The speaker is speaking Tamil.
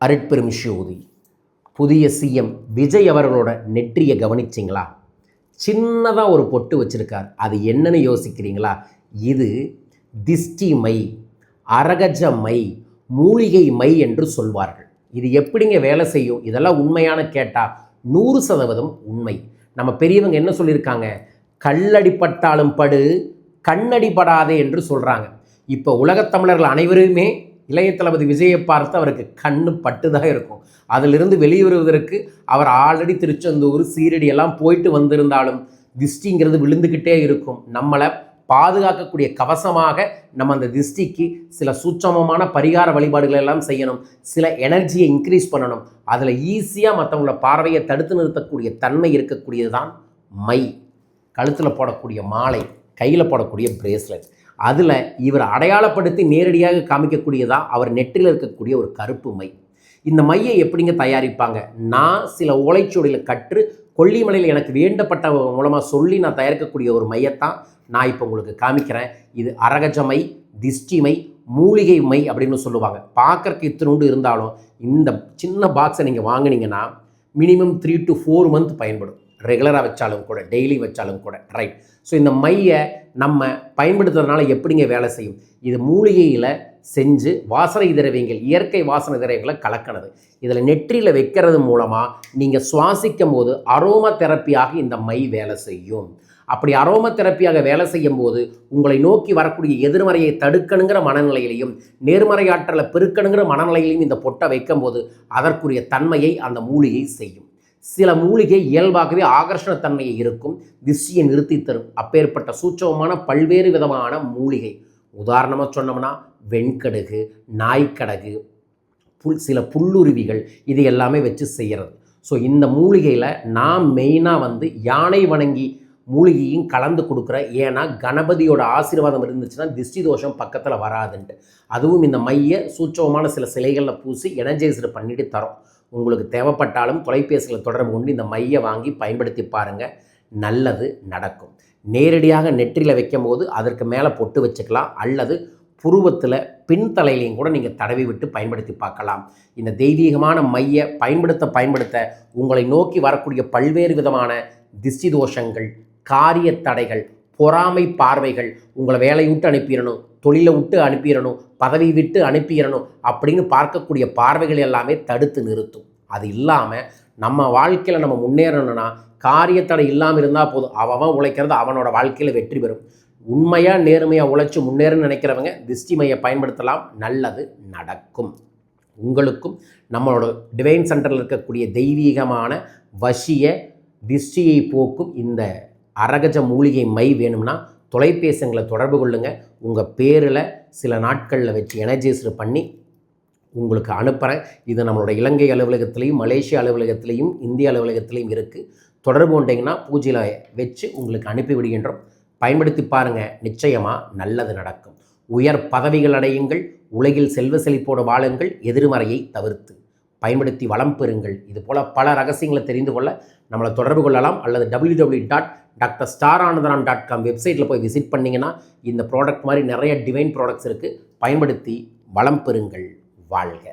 அருட்பெரும் ஜோதி. புதிய சிஎம் விஜய் அவர்களோட நெற்றியை கவனிச்சிங்களா? சின்னதாக ஒரு பொட்டு வச்சுருக்கார். அது என்னன்னு யோசிக்கிறீங்களா? இது திஷ்டி மை, அரகஜ மை, மூலிகை மை என்று சொல்வார்கள். இது எப்படிங்க வேலை செய்யும்? இதெல்லாம் உண்மையான கேட்டால் 100% உண்மை. நம்ம பெரியவங்க என்ன சொல்லியிருக்காங்க? கல்லடிப்பட்டாலும் படு, கண்ணடிப்படாதே என்று சொல்கிறாங்க. இப்போ உலகத்தமிழர்கள் அனைவருமே இளைய தளபதி விஜயை பார்த்து அவருக்கு கண்ணு பட்டு தான் இருக்கும். அதிலிருந்து வெளிவருவதற்கு அவர் ஆல்ரெடி திருச்செந்தூர், சீரடி எல்லாம் போயிட்டு வந்திருந்தாலும் திஷ்டிங்கிறது விழுந்துக்கிட்டே இருக்கும். நம்மளை பாதுகாக்கக்கூடிய கவசமாக நம்ம அந்த திஷ்டிக்கு சில சூட்சமமான பரிகார வழிபாடுகள் எல்லாம் செய்யணும். சில எனர்ஜியை இன்க்ரீஸ் பண்ணணும். அதில் ஈஸியாக மற்றவங்களோட பார்வையை தடுத்து நிறுத்தக்கூடிய தன்மை இருக்கக்கூடியது தான் மை. கழுத்தில் போடக்கூடிய மாலை, கையில் போடக்கூடிய பிரேஸ்லெட், அதில் இவர் அடையாளப்படுத்தி நேரடியாக காமிக்கக்கூடியதான் அவர் நெற்றில் இருக்கக்கூடிய ஒரு கருப்பு மை. இந்த மையை எப்படிங்க தயாரிப்பாங்க? நான் சில ஓலைச்சுவடியில் கற்று கொல்லிமலையில் எனக்கு வேண்டப்பட்ட மூலமாக சொல்லி நான் தயாரிக்கக்கூடிய ஒரு மையத்தான் நான் இப்போ உங்களுக்கு காமிக்கிறேன். இது அரகஜ மை, திஷ்டி மை, மூலிகை மை அப்படின்னு சொல்லுவாங்க. பார்க்கறக்கு இத்தினோண்டு இருந்தாலும் இந்த சின்ன பாக்ஸை நீங்கள் வாங்கினீங்கன்னா மினிமம் 3 to 4 months பயன்படும். ரெகுலராக வச்சாலும் கூட, டெய்லி வச்சாலும் கூட, ரைட். ஸோ இந்த மையை நம்ம பயன்படுத்துறதுனால எப்படிங்க வேலை செய்யும்? இது மூலிகையில் செஞ்சு வாசனை திரவியங்கள், இயற்கை வாசனை திரவியங்களை கலக்கினது. இதில் நெற்றியில் வைக்கிறது மூலமாக நீங்கள் சுவாசிக்கும் போது அரோமா தெரப்பியாக இந்த மை வேலை செய்யும். அப்படி அரோமா தெரப்பியாக வேலை செய்யும் போது உங்களை நோக்கி வரக்கூடிய எதிர்மறையை தடுக்கணுங்கிற மனநிலையிலையும் நேர்மறையாற்றலை பெருக்கணுங்கிற மனநிலையிலையும் இந்த பொட்டை வைக்கும்போது அதற்குரிய தன்மையை அந்த மூலிகை செய்யும். சில மூலிகை இயல்பாகவே ஆகர்ஷணத்தன்மையை இருக்கும், திஷ்டியை நிறுத்தி தரும். அப்பேற்பட்ட சூட்சமமான பல்வேறு விதமான மூலிகை. உதாரணமாக சொன்னோம்னா வெண்கடுகு, நாய்க்கடகு, சில புல்லுருவிகள், இது எல்லாமே வச்சு செய்கிறது. ஸோ இந்த மூலிகையில் நான் மெயினாக யானை வணங்கி மூலிகையும் கலந்து கொடுக்குறேன். ஏன்னா கணபதியோட ஆசீர்வாதம் இருந்துச்சுன்னா திஷ்டி தோஷம் பக்கத்தில் வராதுன்ட்டு. அதுவும் இந்த மைய சூட்சமமான சில சிலைகளில் பூசி எனர்ஜைஸ்டு பண்ணிட்டு தரோம். உங்களுக்கு தேவைப்பட்டாலும் தொலைபேசியில் தொடர்பு கொண்டு இந்த மையை வாங்கி பயன்படுத்தி பாருங்கள், நல்லது நடக்கும். நேரடியாக நெற்றியில் வைக்கும் போது அதற்கு மேலே பொட்டு வச்சுக்கலாம், அல்லது புருவத்தில் பின்தலையிலையும் கூட நீங்கள் தடவி விட்டு பயன்படுத்தி பார்க்கலாம். இந்த தெய்வீகமான மையை பயன்படுத்த உங்களை நோக்கி வரக்கூடிய பல்வேறு விதமான திஷ்டி தோஷங்கள், காரிய தடைகள், பொறாமை பார்வைகள், உங்களை வேலையை விட்டு அனுப்பிடணும், தொழிலை விட்டு அனுப்பிடணும், பதவி விட்டு அனுப்பிடணும் அப்படின்னு பார்க்கக்கூடிய பார்வைகள் எல்லாமே தடுத்து நிறுத்தும். அது இல்லாமல் நம்ம வாழ்க்கையில் நம்ம முன்னேறணும்னா காரியத்தடை இல்லாமல் இருந்தால் போதும். அவன் உழைக்கிறது அவனோட வாழ்க்கையில் வெற்றி பெறும். உண்மையாக நேர்மையாக உழைச்சி முன்னேறன்னு நினைக்கிறவங்க திஷ்டி மையை பயன்படுத்தலாம், நல்லது நடக்கும். உங்களுக்கும் நம்மளோட டிவைன் சென்டரில் இருக்கக்கூடிய தெய்வீகமான வசிய திஷ்டியை போக்கும் இந்த அரகஜ மூலிகை மை வேணும்னா தொலைபேசிகளை தொடர்பு கொள்ளுங்கள். உங்கள் பேரில் சில நாட்களில் வச்சு எனர்ஜைஸ்டு பண்ணி உங்களுக்கு அனுப்புகிறேன். இது நம்மளோட இலங்கை அலுவலகத்திலையும், மலேசியா அலுவலகத்திலையும், இந்திய அலுவலகத்திலையும் இருக்குது. தொடர்பு கொண்டீங்கன்னா பூஜையில் வச்சு உங்களுக்கு அனுப்பி விடுகின்றோம். பயன்படுத்தி பாருங்கள், நிச்சயமாக நல்லது நடக்கும். உயர் பதவிகள் அடையுங்கள், உலகில் செல்வ செழிப்போடு வாழுங்கள், எதிர்மறையை தவிர்த்து பயன்படுத்தி வளம் பெறுங்கள். இதுபோல் பல ரகசியங்களை தெரிந்து கொள்ள நம்மளை தொடர்பு கொள்ளலாம், அல்லது www.drstaranathran.com வெப்சைட்டில் போய் விசிட் பண்ணிங்கன்னா இந்த ப்ராடக்ட் மாதிரி நிறைய டிவைன் ப்ராடக்ட்ஸ் இருக்குது. பயன்படுத்தி வளம் பெறுங்கள், வாழ்க.